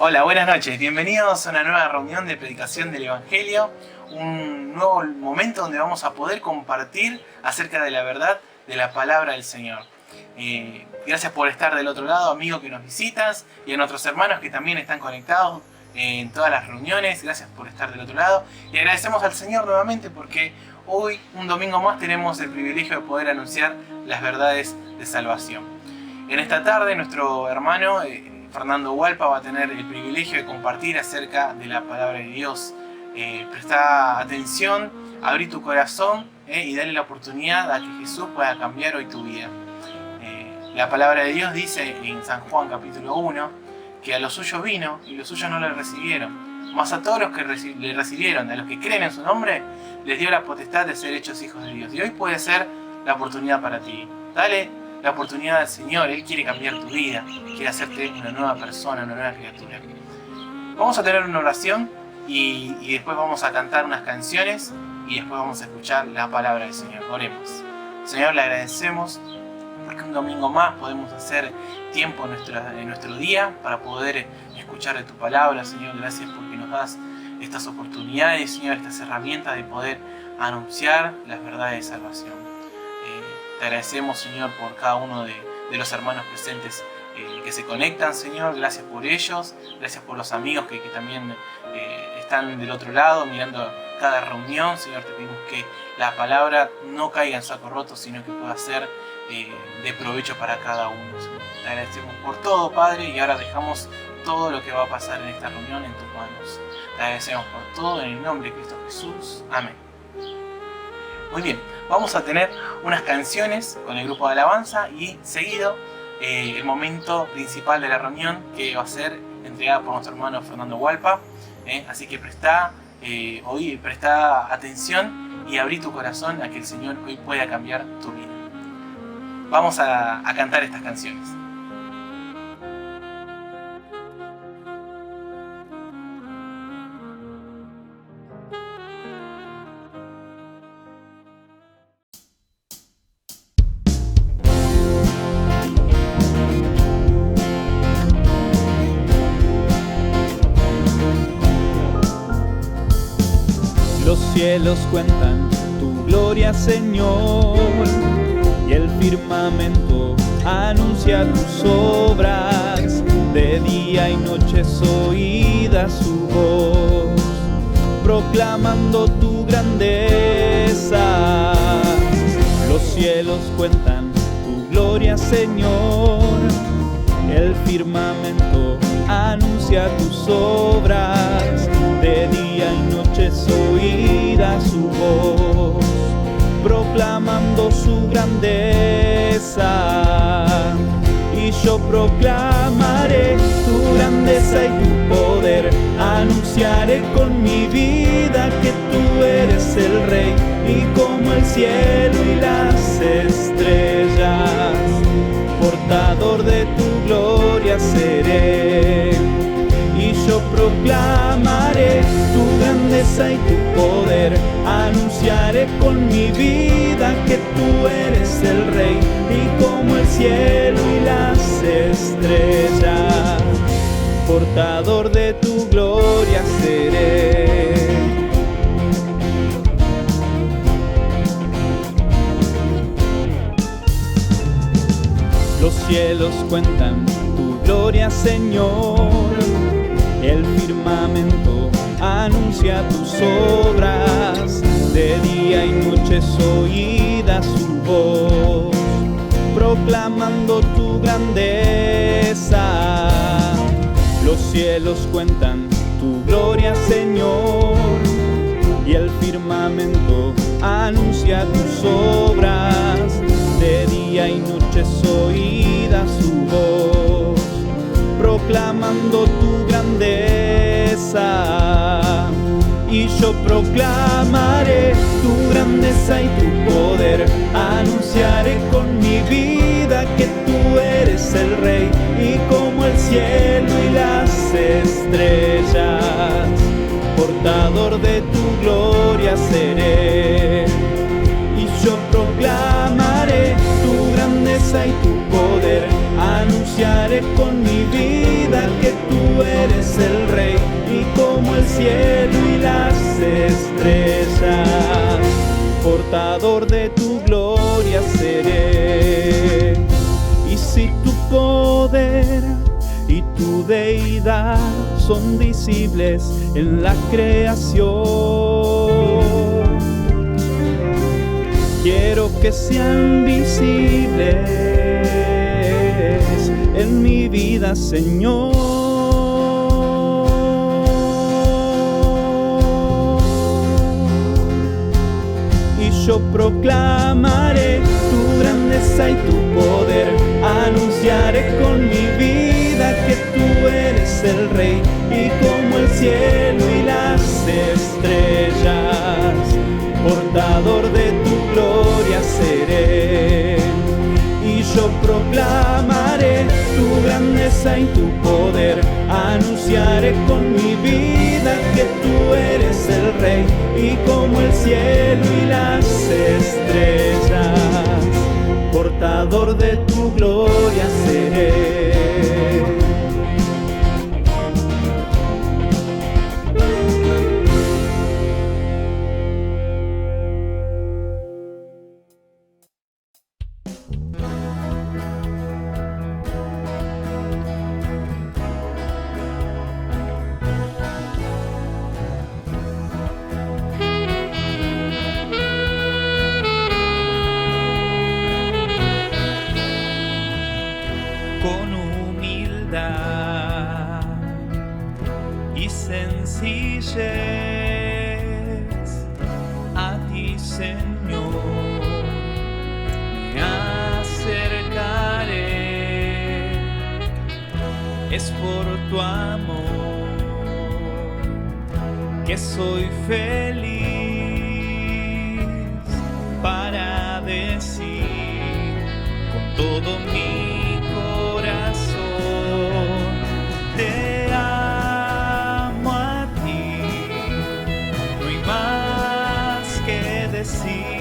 Hola, buenas noches. Bienvenidos a una nueva reunión de predicación del Evangelio. Un nuevo momento donde vamos a poder compartir acerca de la verdad de la palabra del Señor. Gracias por estar del otro lado, amigo que nos visitas, y a nuestros hermanos que también están conectados en todas las reuniones. Gracias por estar del otro lado. Y agradecemos al Señor nuevamente porque hoy, un domingo más, tenemos el privilegio de poder anunciar las verdades de salvación. En esta tarde, nuestro hermano Fernando Hualpa va a tener el privilegio de compartir acerca de la palabra de Dios. Presta atención, abrí tu corazón y dale la oportunidad a que Jesús pueda cambiar hoy tu vida. La palabra de Dios dice en San Juan capítulo 1 que a los suyos vino y los suyos no le recibieron. Mas a todos los que le recibieron, a los que creen en su nombre, les dio la potestad de ser hechos hijos de Dios. Y hoy puede ser la oportunidad para ti. Dale la oportunidad al Señor. Él quiere cambiar tu vida, quiere hacerte una nueva persona, una nueva criatura. Vamos a tener una oración y después vamos a cantar unas canciones y después vamos a escuchar la palabra del Señor. Oremos. Señor, le agradecemos porque un domingo más podemos hacer tiempo en nuestro día para poder escuchar de tu palabra. Señor, gracias porque nos das estas oportunidades, Señor, estas herramientas de poder anunciar las verdades de salvación. Te agradecemos, Señor, por cada uno de los hermanos presentes que se conectan, Señor. Gracias por ellos, gracias por los amigos que también están del otro lado mirando cada reunión. Señor, te pedimos que la palabra no caiga en saco roto, sino que pueda ser de provecho para cada uno, Señor. Te agradecemos por todo, Padre, y ahora dejamos todo lo que va a pasar en esta reunión en tus manos. Te agradecemos por todo en el nombre de Cristo Jesús. Amén. Muy bien, vamos a tener unas canciones con el grupo de alabanza y seguido el momento principal de la reunión, que va a ser entregada por nuestro hermano Fernando Hualpa. Así que presta atención y abrí tu corazón a que el Señor hoy pueda cambiar tu vida. Vamos a cantar estas canciones. Los cielos cuentan tu gloria, Señor, y el firmamento anuncia tus obras. De día y noche es oída su voz, proclamando tu grandeza. Los cielos cuentan tu gloria, Señor, el firmamento anuncia tus obras. De día y noche es oída su voz, proclamando su grandeza. Y yo proclamaré tu grandeza y tu poder, anunciaré con mi vida que tú eres el Rey, y como el cielo y las estrellas, portador de tu gloria seré. Y yo proclamaré tu grandeza y tu poder, anunciaré con mi vida que tú eres el Rey, y como el cielo y las estrellas, portador de tu gloria seré. Los cielos cuentan tu gloria, Señor, el firmamento anuncia tus obras. De día y noche es oída su voz, proclamando tu grandeza. Los cielos cuentan tu gloria, Señor, y el firmamento anuncia tus obras. De día y noche es oída su voz, proclamando tu grandeza. Y yo proclamaré tu grandeza y tu poder, anunciaré con mi vida que tú eres el Rey, y como el cielo y las estrellas, portador de tu gloria seré. Y yo proclamaré tu grandeza y tu poder, anunciaré con mi vida que tú eres deidad son visibles en la creación. Quiero que sean visibles en mi vida, Señor. Y yo proclamaré tu grandeza y tu poder, anunciaré con mi vida que tú eres el Rey, y como el cielo y las estrellas, portador de tu gloria seré. Y yo proclamaré tu grandeza y tu poder, anunciaré con mi vida que tú eres el Rey, y como el cielo y las estrellas, portador de tu gloria seré. Con humildad y sencillez a ti, Señor, me acercaré. Es por tu amor que soy feliz para decir con todo mi corazón: te amo a ti, no hay más que decir.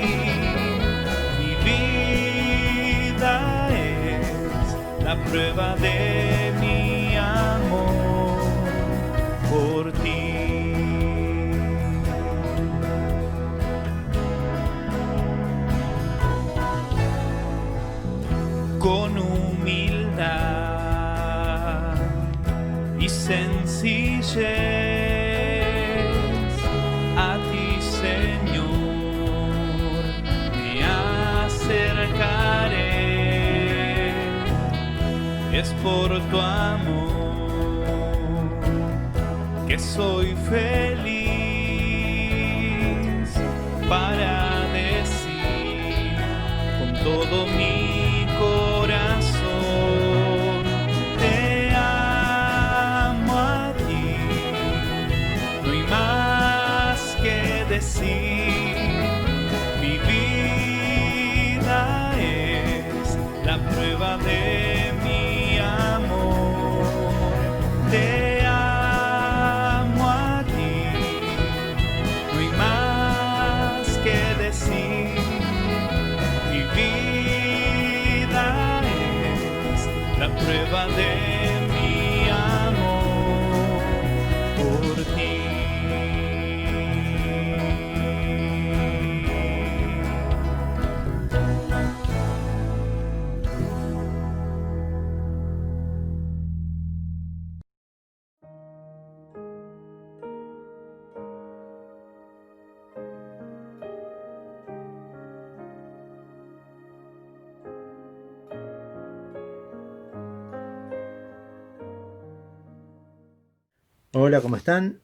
Mi vida es la prueba de mi amor por ti. Con humildad y sencillez a ti, Señor, me acercaré. Es por tu amor que soy feliz para decir con todo mi corazón: te amo a ti, no hay más que decir. Mi vida es la prueba de mi amor. Te amo a ti, no hay más que decir. Mi vida es la prueba de mi amor por ti. Hola, ¿cómo están?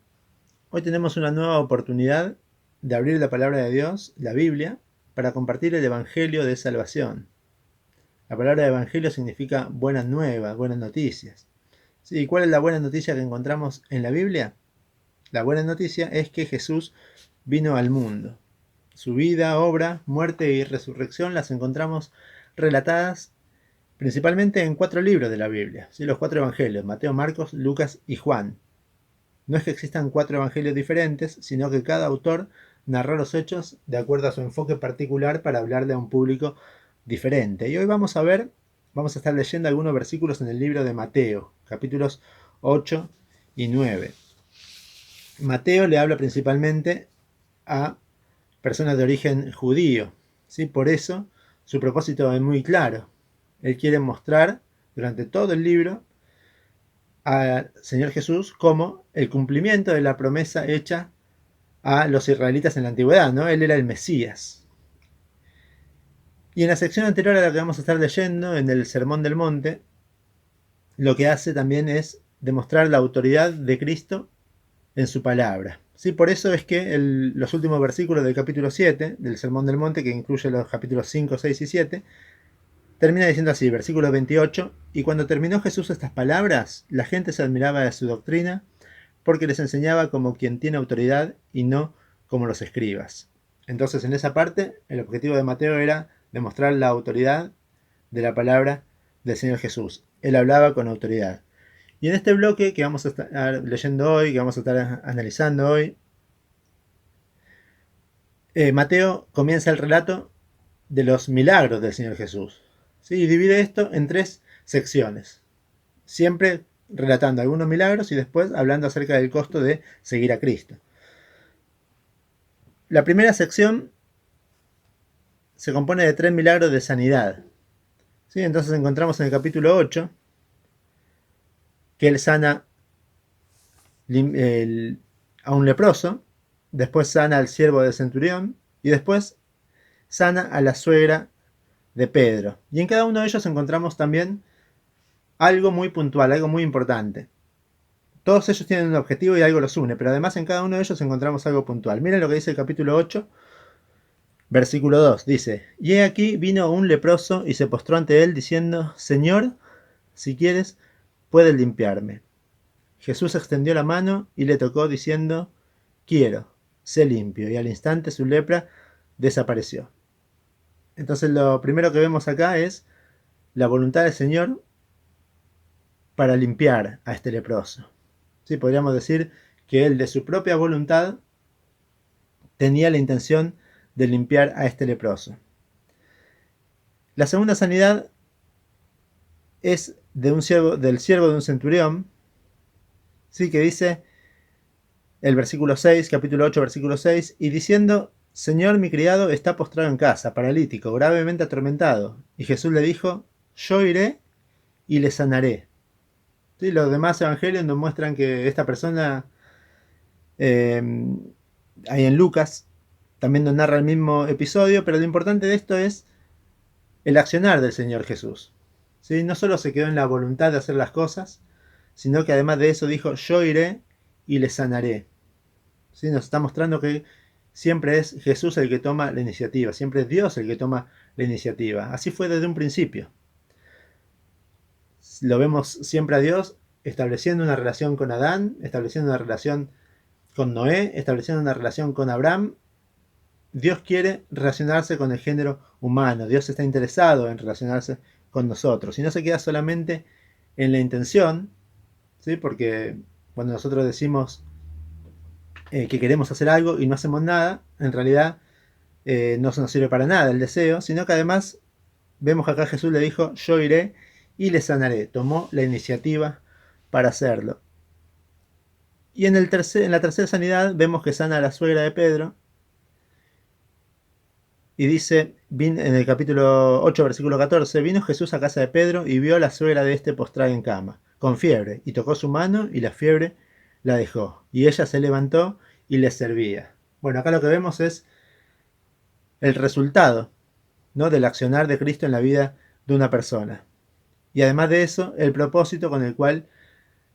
Hoy tenemos una nueva oportunidad de abrir la palabra de Dios, la Biblia, para compartir el Evangelio de salvación. La palabra Evangelio significa buenas nuevas, buenas noticias. ¿Sí? ¿Cuál es la buena noticia que encontramos en la Biblia? La buena noticia es que Jesús vino al mundo. Su vida, obra, muerte y resurrección las encontramos relatadas principalmente en 4 libros de la Biblia, ¿sí? Los 4 evangelios: Mateo, Marcos, Lucas y Juan. No es que existan 4 evangelios diferentes, sino que cada autor narró los hechos de acuerdo a su enfoque particular para hablarle a un público diferente. Y hoy vamos a estar leyendo algunos versículos en el libro de Mateo, capítulos 8 y 9. Mateo le habla principalmente a personas de origen judío, ¿sí? Por eso su propósito es muy claro. Él quiere mostrar durante todo el libro al Señor Jesús como el cumplimiento de la promesa hecha a los israelitas en la antigüedad, ¿no? Él era el Mesías. Y en la sección anterior a la que vamos a estar leyendo, en el Sermón del Monte, lo que hace también es demostrar la autoridad de Cristo en su palabra. ¿Sí? Por eso es que los últimos versículos del capítulo 7 del Sermón del Monte, que incluye los capítulos 5, 6 y 7, termina diciendo así, versículo 28, y cuando terminó Jesús estas palabras, la gente se admiraba de su doctrina, porque les enseñaba como quien tiene autoridad y no como los escribas. Entonces, en esa parte, el objetivo de Mateo era demostrar la autoridad de la palabra del Señor Jesús. Él hablaba con autoridad. Y en este bloque que vamos a estar leyendo hoy, que vamos a estar analizando hoy, Mateo comienza el relato de los milagros del Señor Jesús. ¿Sí? Y divide esto en 3 secciones. Siempre relatando algunos milagros y después hablando acerca del costo de seguir a Cristo. La primera sección se compone de 3 milagros de sanidad. ¿Sí? Entonces encontramos en el capítulo 8 que él sana a un leproso, después sana al siervo del centurión y después sana a la suegra de Pedro. Y en cada uno de ellos encontramos también algo muy puntual, algo muy importante. Todos ellos tienen un objetivo y algo los une, pero además en cada uno de ellos encontramos algo puntual. Miren lo que dice el capítulo 8, versículo 2. Dice, y he aquí vino un leproso y se postró ante él diciendo, Señor, si quieres, puedes limpiarme. Jesús extendió la mano y le tocó diciendo, quiero, sé limpio. Y al instante su lepra desapareció. Entonces lo primero que vemos acá es la voluntad del Señor para limpiar a este leproso. ¿Sí? Podríamos decir que él de su propia voluntad tenía la intención de limpiar a este leproso. La segunda sanidad es del siervo de un centurión, ¿sí? Que dice el versículo 6, capítulo 8, versículo 6, y diciendo, Señor, mi criado está postrado en casa, paralítico, gravemente atormentado. Y Jesús le dijo, yo iré y le sanaré. ¿Sí? Los demás evangelios nos muestran que esta persona, ahí en Lucas, también nos narra el mismo episodio, pero lo importante de esto es el accionar del Señor Jesús. ¿Sí? No solo se quedó en la voluntad de hacer las cosas, sino que además de eso dijo, yo iré y le sanaré. ¿Sí? Nos está mostrando que siempre es Jesús el que toma la iniciativa, siempre es Dios el que toma la iniciativa. Así fue desde un principio. Lo vemos siempre a Dios estableciendo una relación con Adán, estableciendo una relación con Noé, estableciendo una relación con Abraham. Dios quiere relacionarse con el género humano, Dios está interesado en relacionarse con nosotros y no se queda solamente en la intención, ¿sí? Porque cuando nosotros decimos que queremos hacer algo y no hacemos nada, en realidad no nos sirve para nada el deseo, sino que además vemos que acá Jesús le dijo, yo iré y le sanaré, tomó la iniciativa para hacerlo. Y en la tercera sanidad vemos que sana a la suegra de Pedro, y dice, en el capítulo 8, versículo 14, vino Jesús a casa de Pedro y vio a la suegra de este postrada en cama, con fiebre, y tocó su mano y la fiebre la dejó. Y ella se levantó y le servía. Bueno, acá lo que vemos es el resultado, ¿no? Del accionar de Cristo en la vida de una persona. Y además de eso, el propósito con el cual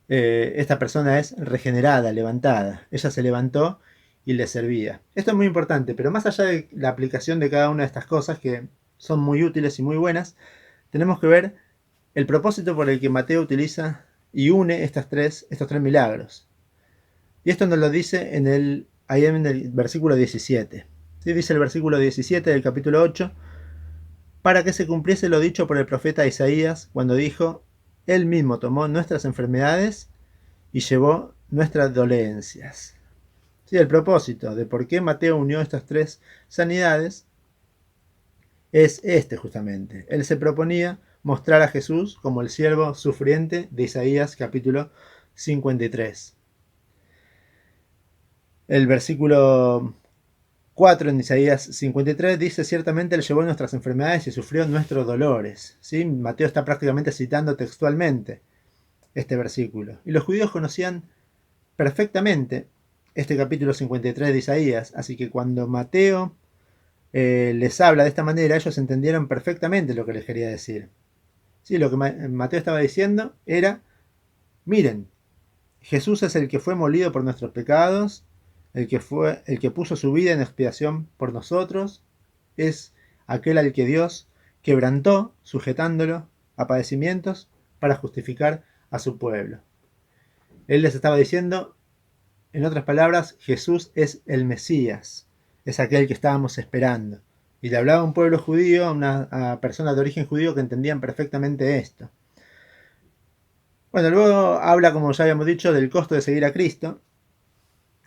esta persona es regenerada, levantada. Ella se levantó y le servía. Esto es muy importante, pero más allá de la aplicación de cada una de estas cosas, que son muy útiles y muy buenas, tenemos que ver el propósito por el que Mateo utiliza y une estos tres milagros. Y esto nos lo dice ahí en el versículo 17. ¿Sí? Dice el versículo 17 del capítulo 8, para que se cumpliese lo dicho por el profeta Isaías, cuando dijo, Él mismo tomó nuestras enfermedades y llevó nuestras dolencias. Sí, el propósito de por qué Mateo unió estas 3 sanidades es justamente. Él se proponía mostrar a Jesús como el siervo sufriente de Isaías capítulo 53. El versículo 4 en Isaías 53 dice, ciertamente Él llevó nuestras enfermedades y sufrió nuestros dolores. ¿Sí? Mateo está prácticamente citando textualmente este versículo. Y los judíos conocían perfectamente este capítulo 53 de Isaías, así que cuando Mateo les habla de esta manera, ellos entendieron perfectamente lo que les quería decir. Sí, lo que Mateo estaba diciendo era, miren, Jesús es el que fue molido por nuestros pecados, el que puso su vida en expiación por nosotros, es aquel al que Dios quebrantó, sujetándolo a padecimientos para justificar a su pueblo. Él les estaba diciendo, en otras palabras, Jesús es el Mesías, es aquel que estábamos esperando. Y le hablaba a un pueblo judío, a personas de origen judío que entendían perfectamente esto. Bueno, luego habla, como ya habíamos dicho, del costo de seguir a Cristo.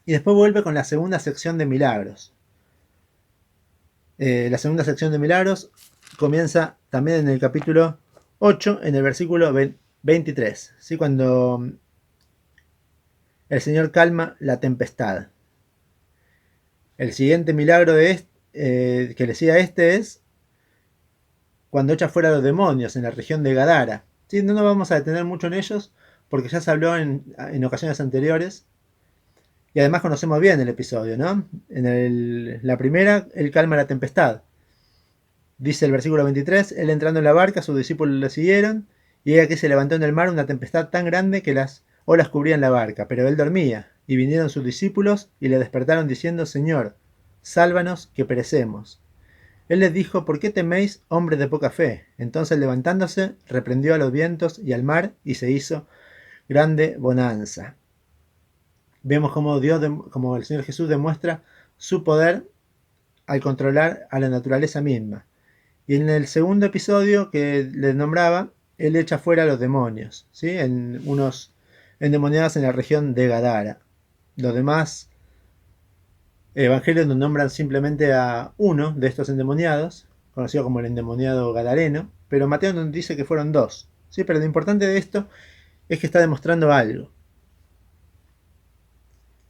Y después vuelve con la segunda sección de milagros. La segunda sección de milagros comienza también en el capítulo 8, en el versículo 23, ¿sí? Cuando el Señor calma la tempestad. El siguiente milagro que le sigue a este es cuando echa fuera a los demonios en la región de Gadara. ¿Sí? No nos vamos a detener mucho en ellos porque ya se habló en ocasiones anteriores. Y además conocemos bien el episodio, ¿no? La primera, él calma la tempestad. Dice el versículo 23, él entrando en la barca, sus discípulos le siguieron, y aquí se levantó en el mar una tempestad tan grande que las olas cubrían la barca, pero él dormía, y vinieron sus discípulos y le despertaron diciendo, Señor, sálvanos que perecemos. Él les dijo, ¿por qué teméis, hombres de poca fe? Entonces levantándose, reprendió a los vientos y al mar, y se hizo grande bonanza. Vemos como el Señor Jesús demuestra su poder al controlar a la naturaleza misma. Y en el segundo episodio que les nombraba, él echa fuera a los demonios, ¿sí? En unos endemoniados en la región de Gadara. Los demás evangelios nos nombran simplemente a uno de estos endemoniados, conocido como el endemoniado gadareno, pero Mateo nos dice que fueron dos, ¿sí? Pero lo importante de esto es que está demostrando algo.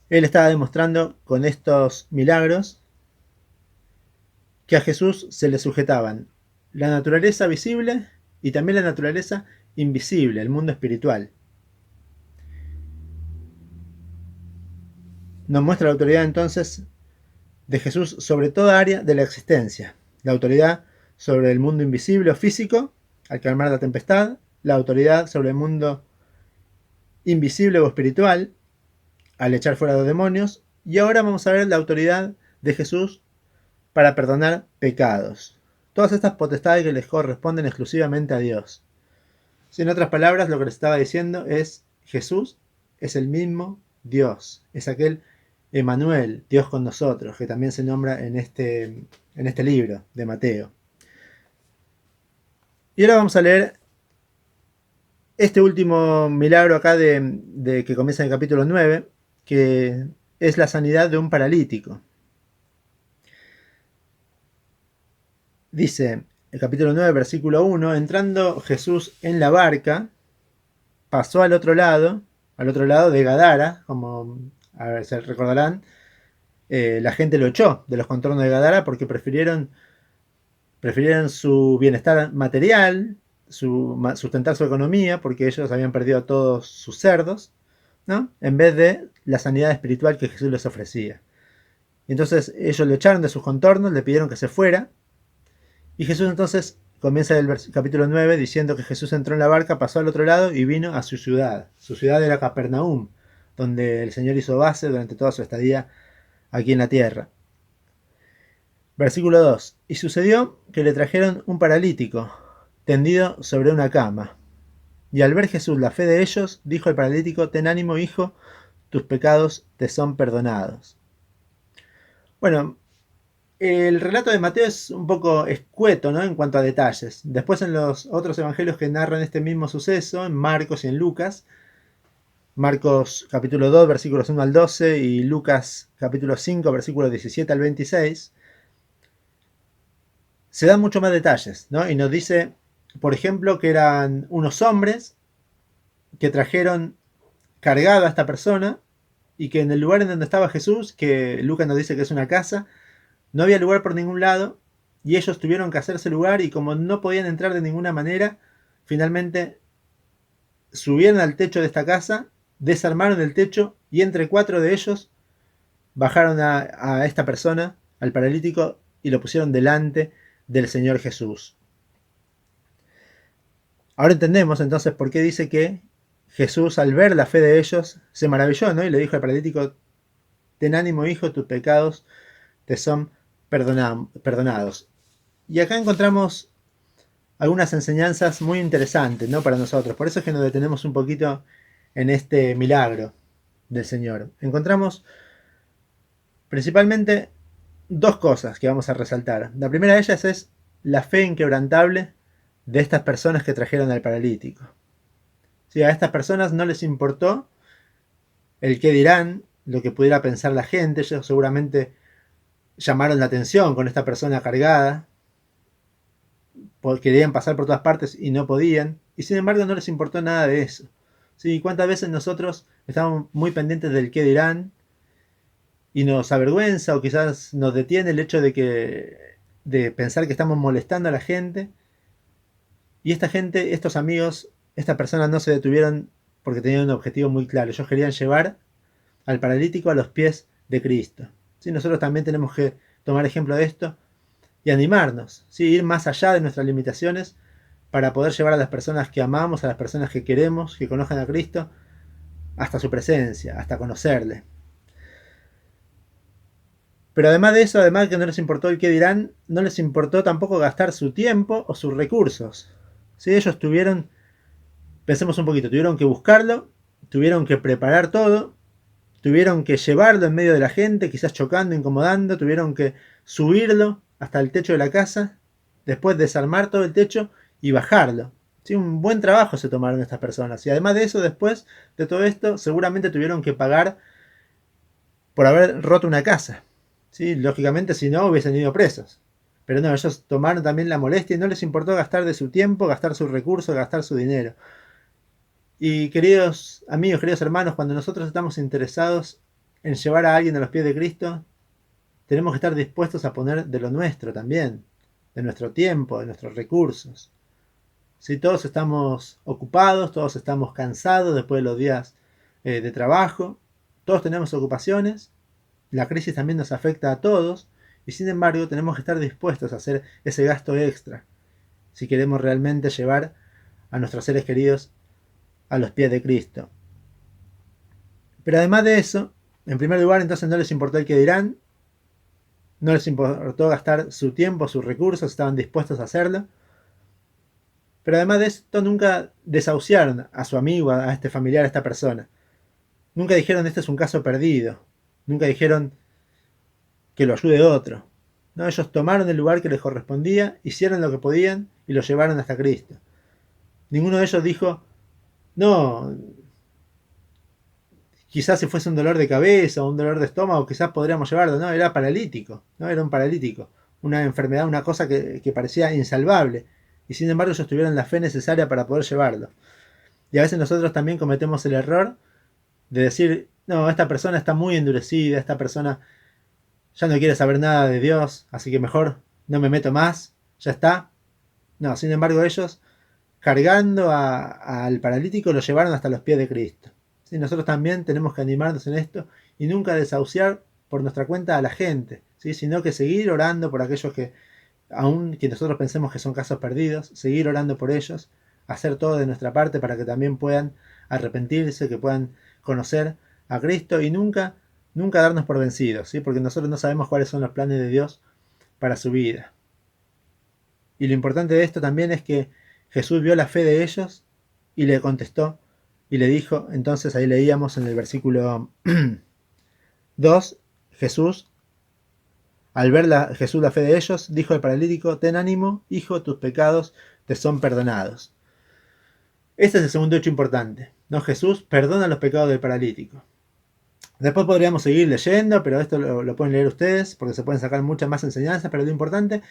Él estaba demostrando con estos milagros que a Jesús se le sujetaban la naturaleza visible y también la naturaleza invisible, el mundo espiritual. Nos muestra la autoridad entonces de Jesús sobre toda área de la existencia. La autoridad sobre el mundo invisible o físico, al calmar la tempestad, la autoridad sobre el mundo invisible o espiritual, al echar fuera a los demonios, y ahora vamos a ver la autoridad de Jesús para perdonar pecados. Todas estas potestades que les corresponden exclusivamente a Dios. En otras palabras, lo que les estaba diciendo es, Jesús es el mismo Dios, es aquel Emmanuel, Dios con nosotros, que también se nombra en este libro de Mateo. Y ahora vamos a leer este último milagro acá de que comienza en el capítulo 9, que es la sanidad de un paralítico. Dice el capítulo 9, versículo 1, entrando Jesús en la barca, pasó al otro lado de Gadara, como a ver, se recordarán, la gente lo echó de los contornos de Gadara porque prefirieron su bienestar material, sustentar su economía, porque ellos habían perdido a todos sus cerdos, ¿no? En vez de la sanidad espiritual que Jesús les ofrecía. Y entonces ellos le echaron de sus contornos, le pidieron que se fuera, y Jesús entonces comienza el capítulo 9 diciendo que Jesús entró en la barca, pasó al otro lado y vino a su ciudad. Su ciudad era Capernaum, donde el Señor hizo base durante toda su estadía aquí en la tierra. Versículo 2. Y sucedió que le trajeron un paralítico, tendido sobre una cama. Y al ver Jesús la fe de ellos, dijo al paralítico, ten ánimo, hijo, tus pecados te son perdonados. Bueno, el relato de Mateo es un poco escueto, ¿no?, en cuanto a detalles. Después en los otros evangelios que narran este mismo suceso, en Marcos y en Lucas, Marcos capítulo 2, versículos 1 al 12, y Lucas capítulo 5, versículos 17 al 26, se dan mucho más detalles, ¿no? Y nos dice, por ejemplo, que eran unos hombres que trajeron cargado a esta persona y que en el lugar en donde estaba Jesús, que Lucas nos dice que es una casa, no había lugar por ningún lado y ellos tuvieron que hacerse lugar y como no podían entrar de ninguna manera, finalmente subieron al techo de esta casa, desarmaron el techo y entre 4 de ellos bajaron a esta persona, al paralítico, y lo pusieron delante del Señor Jesús. Ahora entendemos entonces por qué dice que Jesús, al ver la fe de ellos, se maravilló, ¿no? Y le dijo al paralítico: ten ánimo, hijo, tus pecados te son perdonados. Y acá encontramos algunas enseñanzas muy interesantes, ¿no?, para nosotros. Por eso es que nos detenemos un poquito en este milagro del Señor. Encontramos principalmente 2 cosas que vamos a resaltar. La primera de ellas es la fe inquebrantable de estas personas que trajeron al paralítico. Sí, a estas personas no les importó el qué dirán, lo que pudiera pensar la gente. Ellos seguramente llamaron la atención con esta persona cargada, querían pasar por todas partes y no podían, y sin embargo no les importó nada de eso. ¿Sí? ¿Cuántas veces nosotros estamos muy pendientes del qué dirán y nos avergüenza o quizás nos detiene el hecho de pensar que estamos molestando a la gente? Y esta gente, estos amigos, estas personas no se detuvieron porque tenían un objetivo muy claro. Ellos querían llevar al paralítico a los pies de Cristo. ¿Sí? Nosotros también tenemos que tomar ejemplo de esto y animarnos, ¿sí? Ir más allá de nuestras limitaciones para poder llevar a las personas que amamos, a las personas que queremos, que conozcan a Cristo, hasta su presencia, hasta conocerle. Pero además de eso, además de que no les importó el qué dirán, no les importó tampoco gastar su tiempo o sus recursos. ¿Sí? Ellos pensemos un poquito, tuvieron que buscarlo, tuvieron que preparar todo, tuvieron que llevarlo en medio de la gente, quizás chocando, incomodando, tuvieron que subirlo hasta el techo de la casa, después desarmar todo el techo y bajarlo. ¿Sí? Un buen trabajo se tomaron estas personas. Y además de eso, después de todo esto, seguramente tuvieron que pagar por haber roto una casa. ¿Sí? Lógicamente, si no, hubiesen ido presos. Pero no, ellos tomaron también la molestia y no les importó gastar de su tiempo, gastar sus recursos, gastar su dinero. Y queridos amigos, queridos hermanos, cuando nosotros estamos interesados en llevar a alguien a los pies de Cristo, tenemos que estar dispuestos a poner de lo nuestro también, de nuestro tiempo, de nuestros recursos. Si todos estamos ocupados, todos estamos cansados después de los días de trabajo, todos tenemos ocupaciones, la crisis también nos afecta a todos, y sin embargo tenemos que estar dispuestos a hacer ese gasto extra si queremos realmente llevar a nuestros seres queridos a los pies de Cristo. Pero además de eso, en primer lugar, entonces no les importó el que dirán, no les importó gastar su tiempo, sus recursos, estaban dispuestos a hacerlo. Pero además de esto, nunca desahuciaron a su amigo, a este familiar, a esta persona. Nunca dijeron: este es un caso perdido. Nunca dijeron: que lo ayude otro. No, ellos tomaron el lugar que les correspondía, hicieron lo que podían y lo llevaron hasta Cristo. Ninguno de ellos dijo: no, quizás si fuese un dolor de cabeza o un dolor de estómago, quizás podríamos llevarlo. No, era paralítico, no, era un paralítico, una enfermedad, una cosa que parecía insalvable. Y sin embargo ellos tuvieron la fe necesaria para poder llevarlo. Y a veces nosotros también cometemos el error de decir: no, esta persona está muy endurecida, esta persona ya no quiere saber nada de Dios, así que mejor no me meto más, ya está. No, sin embargo ellos, cargando al paralítico, lo llevaron hasta los pies de Cristo. ¿Sí? Nosotros también tenemos que animarnos en esto y nunca desahuciar por nuestra cuenta a la gente, ¿sí? Sino que seguir orando por aquellos que, aun que nosotros pensemos que son casos perdidos, seguir orando por ellos, hacer todo de nuestra parte para que también puedan arrepentirse, que puedan conocer a Cristo y nunca darnos por vencidos, ¿sí? Porque nosotros no sabemos cuáles son los planes de Dios para su vida. Y lo importante de esto también es que Jesús vio la fe de ellos y le contestó y le dijo, entonces ahí leíamos en el versículo 2, Jesús, al ver Jesús la fe de ellos, dijo al paralítico: ten ánimo, hijo, tus pecados te son perdonados. Este es el segundo hecho importante, ¿no? Jesús perdona los pecados del paralítico. Después podríamos seguir leyendo, pero esto lo pueden leer ustedes, porque se pueden sacar muchas más enseñanzas, pero lo importante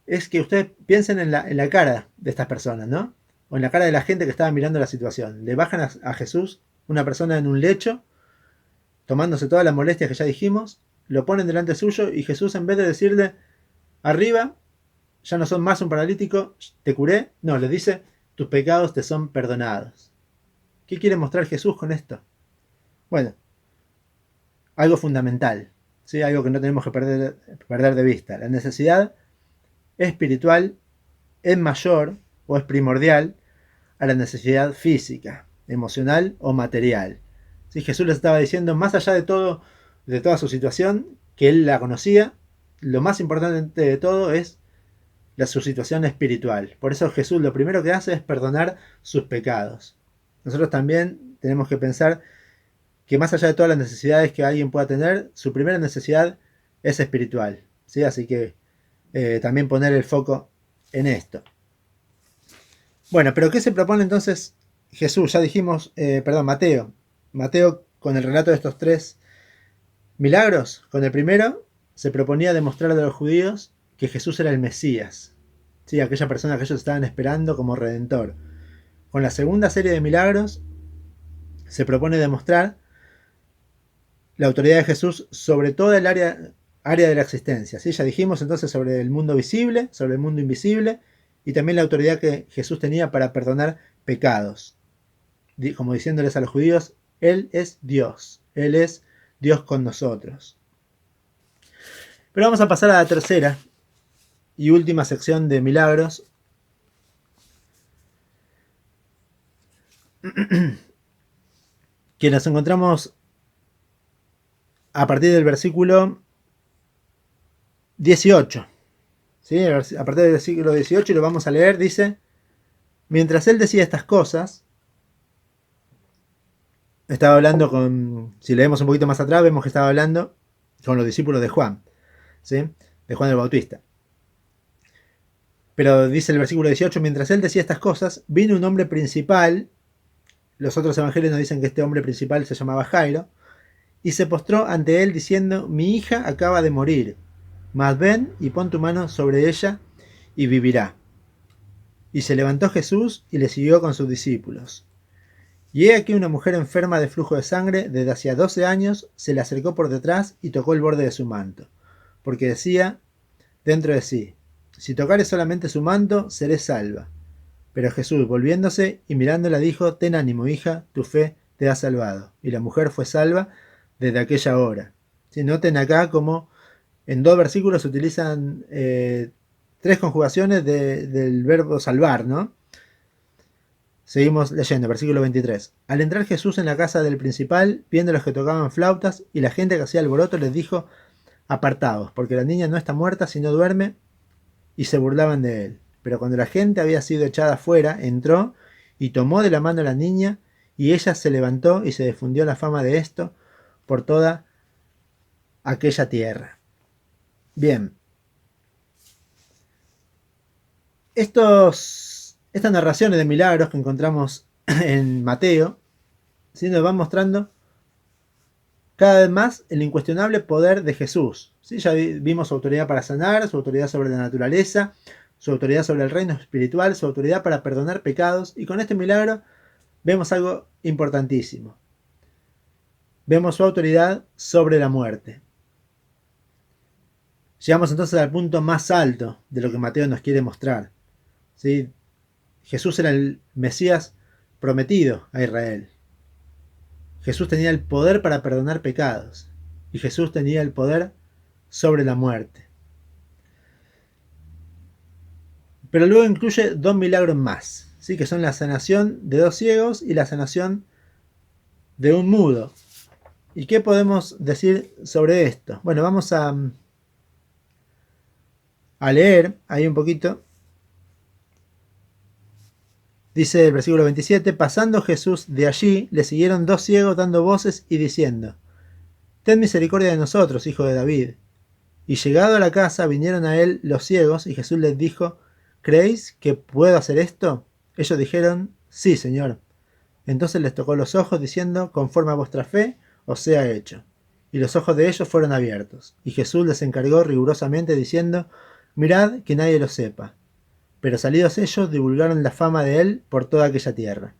es que ustedes piensen en la cara de estas personas, ¿no? O en la cara de la gente que estaba mirando la situación. Le bajan a Jesús, una persona en un lecho, tomándose todas las molestias que ya dijimos, lo ponen delante suyo y Jesús, en vez de decirle: arriba, ya no son más un paralítico, te curé, no, le dice: tus pecados te son perdonados. ¿Qué quiere mostrar Jesús con esto? Bueno, algo fundamental, ¿sí? Algo que no tenemos que perder de vista. La necesidad espiritual es mayor o es primordial a la necesidad física, emocional o material. ¿Sí? Jesús les estaba diciendo, más allá de toda su situación, que él la conocía, lo más importante de todo es su situación espiritual. Por eso Jesús lo primero que hace es perdonar sus pecados. Nosotros también tenemos que pensar que más allá de todas las necesidades que alguien pueda tener, su primera necesidad es espiritual, ¿sí? Así que también poner el foco en esto. Bueno, pero ¿qué se propone entonces Jesús? Ya dijimos, Mateo. Mateo, con el relato de estos 3 milagros, con el primero se proponía demostrarle a los judíos que Jesús era el Mesías, ¿sí? Aquella persona que ellos estaban esperando como redentor. Con la segunda serie de milagros se propone demostrar la autoridad de Jesús sobre toda el área de la existencia, ¿sí? Ya dijimos entonces sobre el mundo visible, sobre el mundo invisible, y también la autoridad que Jesús tenía para perdonar pecados. Como diciéndoles a los judíos, Él es Dios con nosotros. Pero vamos a pasar a la tercera y última sección de milagros, que nos encontramos a partir del versículo 18. ¿Sí? A partir del versículo 18, y lo vamos a leer, dice: mientras él decía estas cosas, estaba hablando si leemos un poquito más atrás, vemos que estaba hablando con los discípulos de Juan, ¿sí? De Juan el Bautista. Pero dice el versículo 18, mientras él decía estas cosas, vino un hombre principal, los otros evangelios nos dicen que este hombre principal se llamaba Jairo, y se postró ante él diciendo: mi hija acaba de morir, mas ven y pon tu mano sobre ella y vivirá. Y se levantó Jesús y le siguió con sus discípulos. Y he aquí una mujer enferma de flujo de sangre desde hacía 12 años se le acercó por detrás y tocó el borde de su manto, porque decía dentro de sí: si tocare solamente su manto, seré salva. Pero Jesús, volviéndose y mirándola, dijo: ten ánimo, hija, tu fe te ha salvado. Y la mujer fue salva desde aquella hora. Si noten acá como en 2 versículos se utilizan 3 conjugaciones del verbo salvar, ¿no? Seguimos leyendo, versículo 23. Al entrar Jesús en la casa del principal, viendo los que tocaban flautas y la gente que hacía alboroto, les dijo: apartaos, porque la niña no está muerta, sino duerme. Y se burlaban de él. Pero cuando la gente había sido echada afuera, entró y tomó de la mano a la niña, y ella se levantó y se difundió la fama de esto por toda aquella tierra. Bien. Estas narraciones de milagros que encontramos en Mateo, ¿sí? Nos van mostrando cada vez más el incuestionable poder de Jesús, ¿sí? Ya vimos su autoridad para sanar, su autoridad sobre la naturaleza, su autoridad sobre el reino espiritual, su autoridad para perdonar pecados, y con este milagro vemos algo importantísimo. Vemos su autoridad sobre la muerte. Llegamos entonces al punto más alto de lo que Mateo nos quiere mostrar, ¿sí? Jesús era el Mesías prometido a Israel. Jesús tenía el poder para perdonar pecados, y Jesús tenía el poder sobre la muerte. Pero luego incluye 2 milagros más, ¿sí? Que son la sanación de 2 ciegos y la sanación de un mudo. ¿Y qué podemos decir sobre esto? Bueno, vamos a leer ahí un poquito. Dice el versículo 27, pasando Jesús de allí, le siguieron 2 ciegos dando voces y diciendo: ten misericordia de nosotros, hijo de David. Y llegado a la casa, vinieron a él los ciegos, y Jesús les dijo: ¿creéis que puedo hacer esto? Ellos dijeron: sí, Señor. Entonces les tocó los ojos, diciendo: conforme a vuestra fe os sea hecho. Y los ojos de ellos fueron abiertos. Y Jesús les encargó rigurosamente, diciendo: mirad que nadie lo sepa. Pero salidos ellos, divulgaron la fama de él por toda aquella tierra.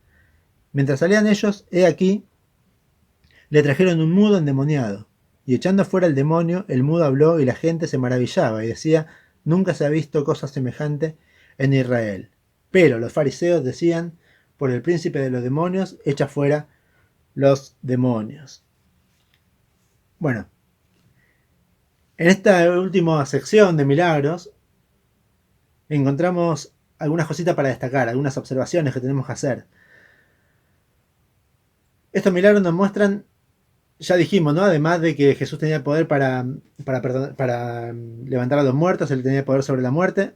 Mientras salían ellos, he aquí, le trajeron un mudo endemoniado. Y echando fuera el demonio, el mudo habló, y la gente se maravillaba, y decía: nunca se ha visto cosa semejante en Israel. Pero los fariseos decían: por el príncipe de los demonios, echa fuera los demonios. Bueno, en esta última sección de milagros encontramos algunas cositas para destacar, algunas observaciones que tenemos que hacer. Estos milagros nos muestran, ya dijimos, ¿no? Además de que Jesús tenía el poder para levantar a los muertos, él tenía el poder sobre la muerte,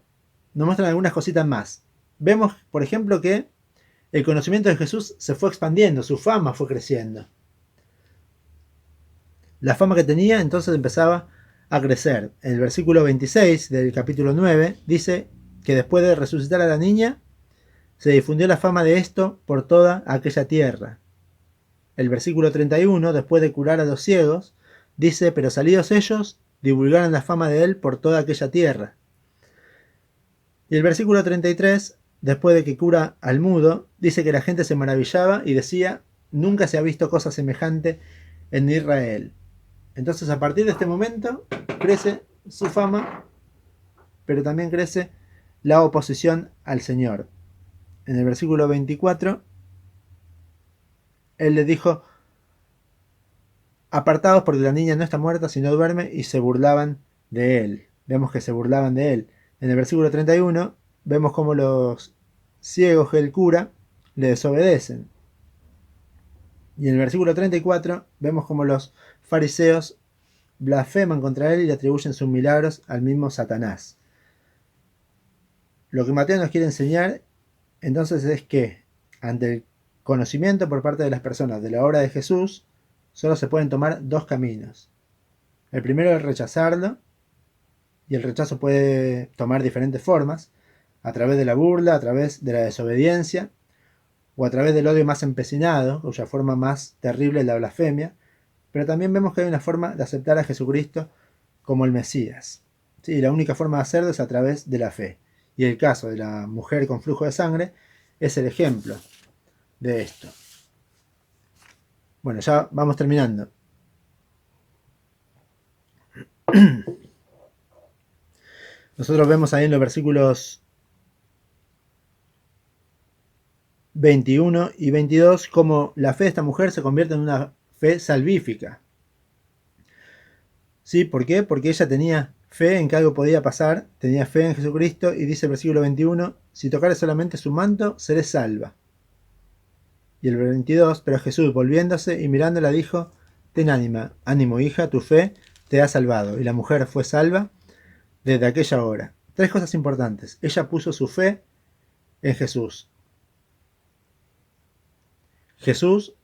nos muestran algunas cositas más. Vemos, por ejemplo, que el conocimiento de Jesús se fue expandiendo, su fama fue creciendo. La fama que tenía entonces empezaba a crecer. En el versículo 26 del capítulo 9 dice que después de resucitar a la niña, se difundió la fama de esto por toda aquella tierra. El versículo 31, después de curar a los ciegos, dice, pero salidos ellos, divulgaron la fama de él por toda aquella tierra. Y el versículo 33, después de que cura al mudo, dice que la gente se maravillaba y decía, nunca se ha visto cosa semejante en Israel. Entonces, a partir de este momento, crece su fama, pero también crece la oposición al Señor. En el versículo 24, él le dijo, apartados porque la niña no está muerta, sino duerme, y se burlaban de él. Vemos que se burlaban de él. En el versículo 31, vemos cómo los ciegos que él cura le desobedecen. Y en el versículo 34, vemos cómo los fariseos blasfeman contra él y le atribuyen sus milagros al mismo Satanás. Lo que Mateo nos quiere enseñar entonces es que ante el conocimiento por parte de las personas de la obra de Jesús, solo se pueden tomar dos caminos. El primero es rechazarlo, y el rechazo puede tomar diferentes formas, a través de la burla, a través de la desobediencia, o a través del odio más empecinado, cuya forma más terrible es la blasfemia, pero también vemos que hay una forma de aceptar a Jesucristo como el Mesías. Sí, la única forma de hacerlo es a través de la fe. Y el caso de la mujer con flujo de sangre es el ejemplo de esto. Bueno, ya vamos terminando. Nosotros vemos ahí en los versículos 21 y 22 cómo la fe de esta mujer se convierte en una fe salvífica. ¿Sí? ¿Por qué? Porque ella tenía fe en que algo podía pasar, tenía fe en Jesucristo, y dice el versículo 21, si tocares solamente su manto, seré salva. Y el 22, pero Jesús, volviéndose y mirándola, dijo, ten ánimo hija, tu fe te ha salvado. Y la mujer fue salva desde aquella hora. Tres cosas importantes. Ella puso su fe en Jesús. Jesús,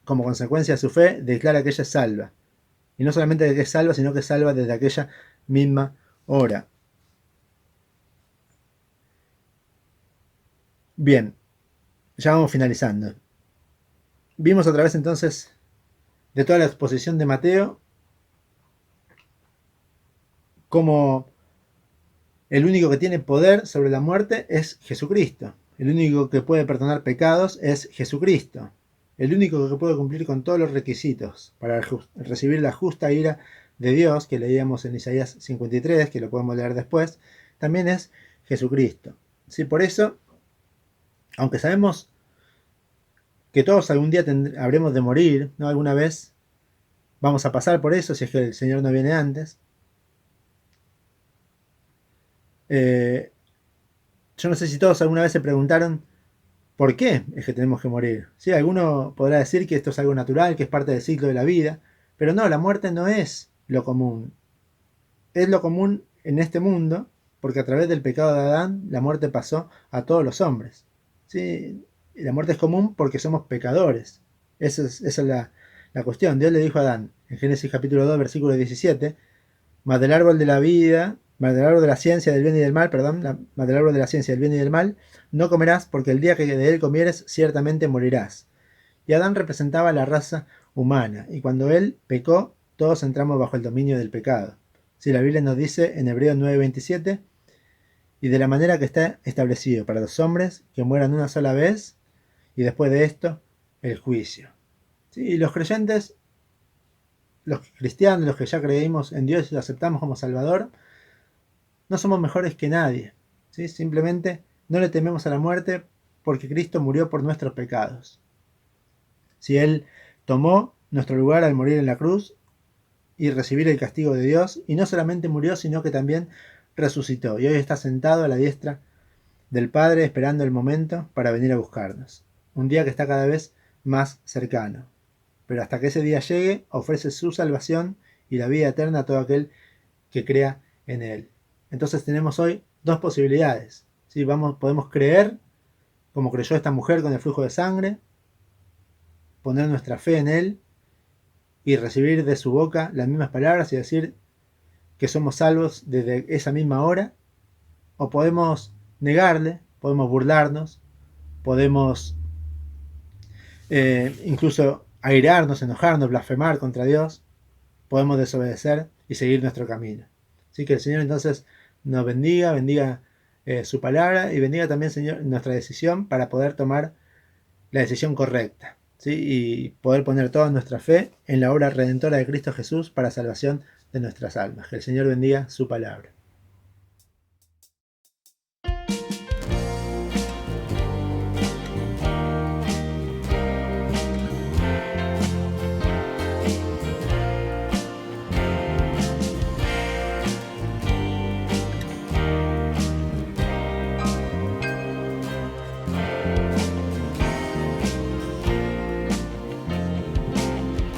como consecuencia de su fe, declara que ella es salva. Y no solamente que es salva, sino que es salva desde aquella misma hora. Bien, ya vamos finalizando. Vimos a través entonces de toda la exposición de Mateo cómo el único que tiene poder sobre la muerte es Jesucristo. El único que puede perdonar pecados es Jesucristo. El único que puede cumplir con todos los requisitos para recibir la justa ira de Dios, que leíamos en Isaías 53, que lo podemos leer después, también es Jesucristo. ¿Sí? Por eso, aunque sabemos que todos algún día habremos de morir, ¿no? Alguna vez vamos a pasar por eso si es que el Señor no viene antes. Yo no sé si todos alguna vez se preguntaron ¿por qué es que tenemos que morir? ¿Sí? Alguno podrá decir que esto es algo natural, que es parte del ciclo de la vida, pero no, la muerte no es lo común. Es lo común en este mundo, porque a través del pecado de Adán, la muerte pasó a todos los hombres. ¿Sí? Y la muerte es común porque somos pecadores. Esa es la cuestión. Dios le dijo a Adán, en Génesis capítulo 2, versículo 17, mas del árbol de la vida, mas del árbol de la ciencia del bien y del mal, mas del árbol de la ciencia del bien y del mal, no comerás, porque el día que de él comieres, ciertamente morirás. Y Adán representaba la raza humana, y cuando él pecó, todos entramos bajo el dominio del pecado. Si la Biblia nos dice en Hebreos 9:27, y de la manera que está establecido para los hombres que mueran una sola vez, y después de esto, el juicio. ¿Sí? Y los creyentes, los cristianos, los que ya creímos en Dios y lo aceptamos como Salvador, no somos mejores que nadie. ¿Sí? Simplemente no le tememos a la muerte porque Cristo murió por nuestros pecados. Si Él tomó nuestro lugar al morir en la cruz y recibir el castigo de Dios, y no solamente murió, sino que también resucitó, y hoy está sentado a la diestra del Padre esperando el momento para venir a buscarnos. Un día que está cada vez más cercano. Pero hasta que ese día llegue, ofrece su salvación y la vida eterna a todo aquel que crea en Él. Entonces tenemos hoy dos posibilidades. ¿Sí? Podemos creer, como creyó esta mujer con el flujo de sangre, poner nuestra fe en Él y recibir de su boca las mismas palabras y decir que somos salvos desde esa misma hora, o podemos negarle, podemos burlarnos, podemos incluso airarnos, enojarnos, blasfemar contra Dios, podemos desobedecer y seguir nuestro camino. Así que el Señor entonces nos bendiga su palabra y bendiga también, Señor, nuestra decisión para poder tomar la decisión correcta, ¿sí? Y poder poner toda nuestra fe en la obra redentora de Cristo Jesús para salvación de nuestras almas. Que el Señor bendiga su palabra.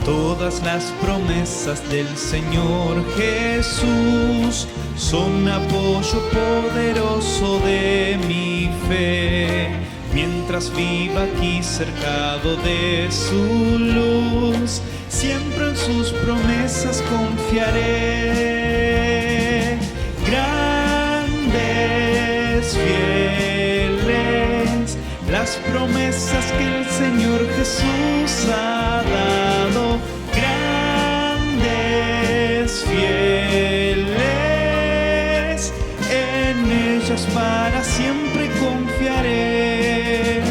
Todas las promesas del Señor Jesús son apoyo poderoso de mi fe. Mientras viva aquí cercado de su luz, siempre en sus promesas confiaré. Grandes, fieles, las promesas que el Señor Jesús ha dado. Grandes, fieles, en ellas para siempre confiaré.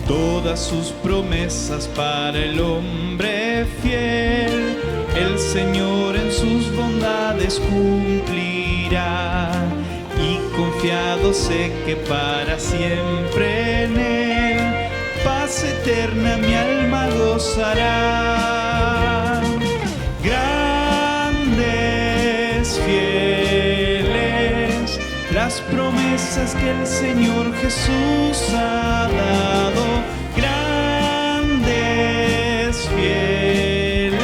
Todas sus promesas para el hombre fiel, el Señor en sus bondades cumplirá. Y confiado sé que para siempre en Él, paz eterna mi alma gozará. Grandes, fieles, las promesas que el Señor Jesús ha dado. Grandes, fieles,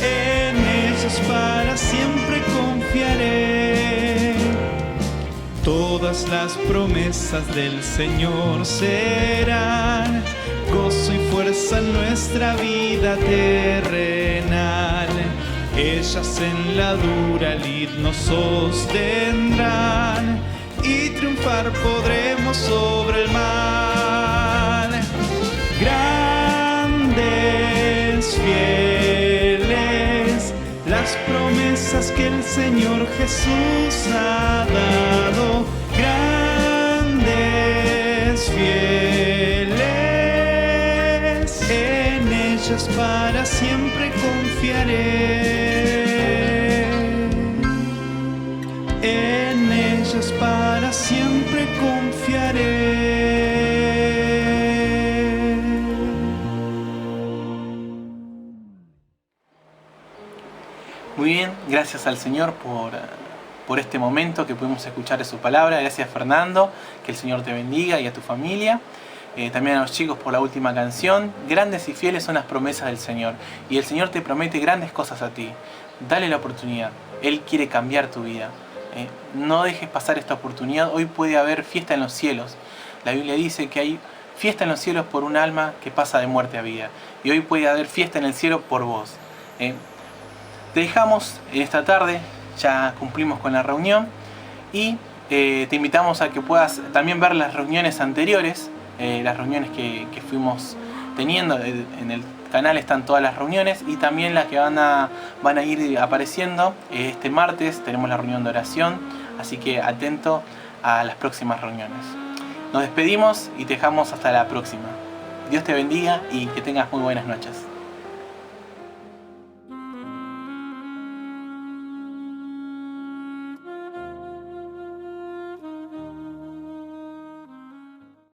en ellas para siempre confiaré. Todas las promesas del Señor serán gozo y fuerza en nuestra vida terrenal. Ellas en la dura lid nos sostendrán y triunfar podremos sobre el mal. Grandes, fieles, las promesas que el Señor Jesús ha dado. Grandes, fieles, en ellas para siempre confiaré. En ellas para siempre confiaré. Muy bien, gracias al Señor por este momento que pudimos escuchar de su palabra. Gracias, Fernando, que el Señor te bendiga y a tu familia. También a los chicos por la última canción. Grandes y fieles son las promesas del Señor, y el Señor te promete grandes cosas a ti. Dale la oportunidad, Él quiere cambiar tu vida. No dejes pasar esta oportunidad. Hoy puede haber fiesta en los cielos. La Biblia dice que hay fiesta en los cielos por un alma que pasa de muerte a vida, y hoy puede haber fiesta en el cielo por vos. Te dejamos en esta tarde, ya cumplimos con la reunión, y te invitamos a que puedas también ver las reuniones anteriores, las reuniones que fuimos teniendo. En el canal están todas las reuniones, y también las que van a ir apareciendo. Este martes tenemos la reunión de oración, así que atento a las próximas reuniones. Nos despedimos y te dejamos hasta la próxima. Dios te bendiga y que tengas muy buenas noches.